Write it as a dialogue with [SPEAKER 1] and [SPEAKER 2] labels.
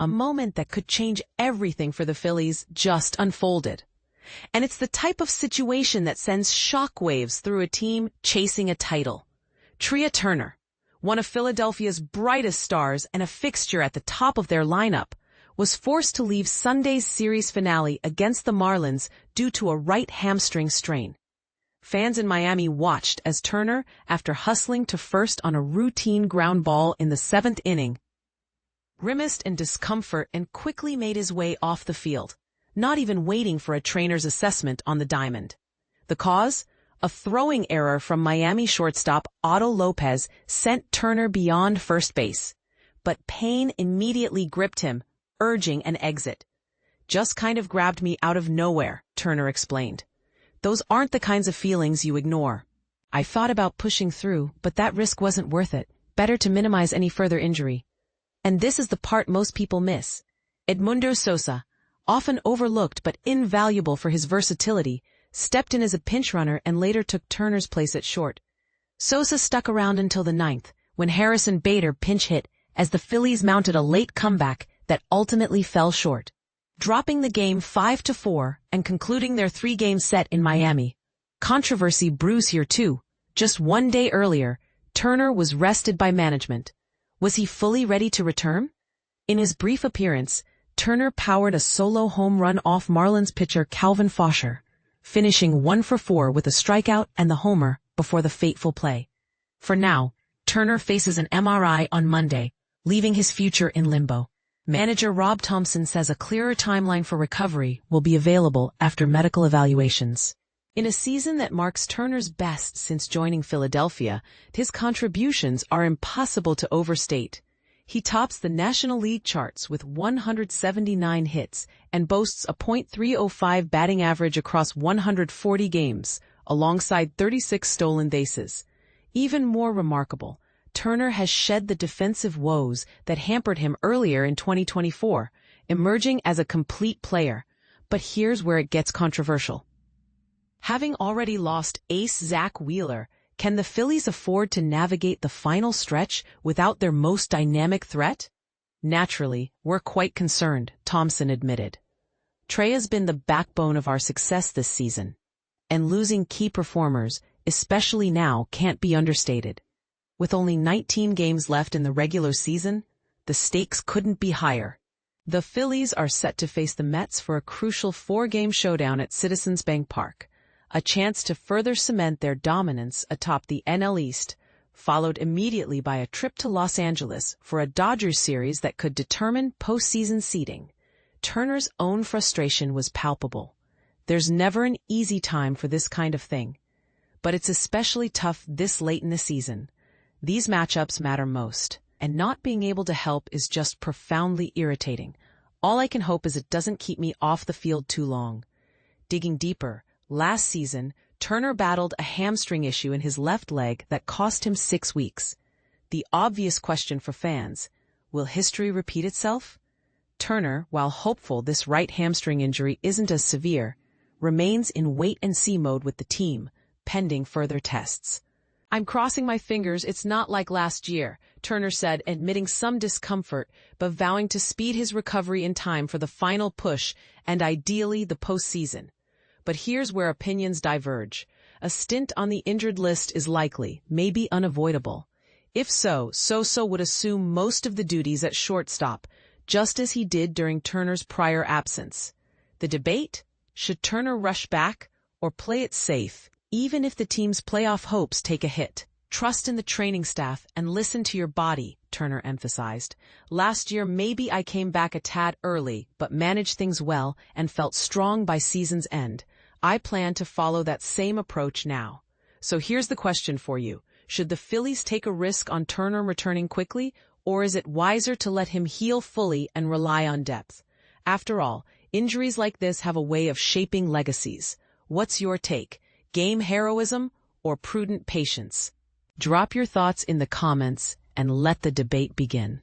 [SPEAKER 1] a moment that could change everything for the Phillies just unfolded. And it's the type of situation that sends shockwaves through a team chasing a title. Trea Turner, one of Philadelphia's brightest stars and a fixture at the top of their lineup, was forced to leave Sunday's series finale against the Marlins due to a right hamstring strain. Fans in Miami watched as Turner, after hustling to first on a routine ground ball in the 7th inning, grimaced in discomfort and quickly made his way off the field, not even waiting for a trainer's assessment on the diamond. The cause? A throwing error from Miami shortstop Otto Lopez sent Turner beyond first base. But pain immediately gripped him, urging an exit. "Just kind of grabbed me out of nowhere," Turner explained. "Those aren't the kinds of feelings you ignore. I thought about pushing through, but that risk wasn't worth it. Better to minimize any further injury." And this is the part most people miss. Edmundo Sosa, often overlooked but invaluable for his versatility, stepped in as a pinch runner and later took Turner's place at short. Sosa stuck around until the 9th, when Harrison Bader pinch hit as the Phillies mounted a late comeback that ultimately fell short, dropping the game 5-4 and concluding their 3-game set in Miami. Controversy brews here too. Just one day earlier, Turner was rested by management. Was he fully ready to return? In his brief appearance, Turner powered a solo home run off Marlins pitcher Calvin Fosher, finishing 1 for 4 with a strikeout and the homer before the fateful play. For now, Turner faces an MRI on Monday, leaving his future in limbo. Manager Rob Thompson says a clearer timeline for recovery will be available after medical evaluations. In a season that marks Turner's best since joining Philadelphia, his contributions are impossible to overstate. He tops the National League charts with 179 hits and boasts a .305 batting average across 140 games, alongside 36 stolen bases. Even more remarkable, Turner has shed the defensive woes that hampered him earlier in 2024, emerging as a complete player. But here's where it gets controversial. Having already lost ace Zach Wheeler, can the Phillies afford to navigate the final stretch without their most dynamic threat? Naturally, we're quite concerned, Thompson admitted. Trea's been the backbone of our success this season, and losing key performers, especially now, can't be understated. With only 19 games left in the regular season, the stakes couldn't be higher. The Phillies are set to face the Mets for a crucial 4-game showdown at Citizens Bank Park, a chance to further cement their dominance atop the NL East, followed immediately by a trip to Los Angeles for a Dodgers series that could determine postseason seeding. Turner's own frustration was palpable. There's never an easy time for this kind of thing, but it's especially tough this late in the season. These matchups matter most, and not being able to help is just profoundly irritating. All I can hope is it doesn't keep me off the field too long. Digging deeper, last season, Turner battled a hamstring issue in his left leg that cost him 6 weeks. The obvious question for fans: will history repeat itself? Turner, while hopeful this right hamstring injury isn't as severe, remains in wait-and-see mode with the team, pending further tests. "I'm crossing my fingers it's not like last year," Turner said, admitting some discomfort, but vowing to speed his recovery in time for the final push and ideally the postseason. But here's where opinions diverge. A stint on the injured list is likely, maybe unavoidable. If so, Sosa would assume most of the duties at shortstop, just as he did during Turner's prior absence. The debate? Should Turner rush back or play it safe, even if the team's playoff hopes take a hit? "Trust in the training staff and listen to your body," Turner emphasized. "Last year maybe I came back a tad early, but managed things well and felt strong by season's end. I plan to follow that same approach now." So here's the question for you. Should the Phillies take a risk on Turner returning quickly, or is it wiser to let him heal fully and rely on depth? After all, injuries like this have a way of shaping legacies. What's your take? Game heroism or prudent patience? Drop your thoughts in the comments and let the debate begin.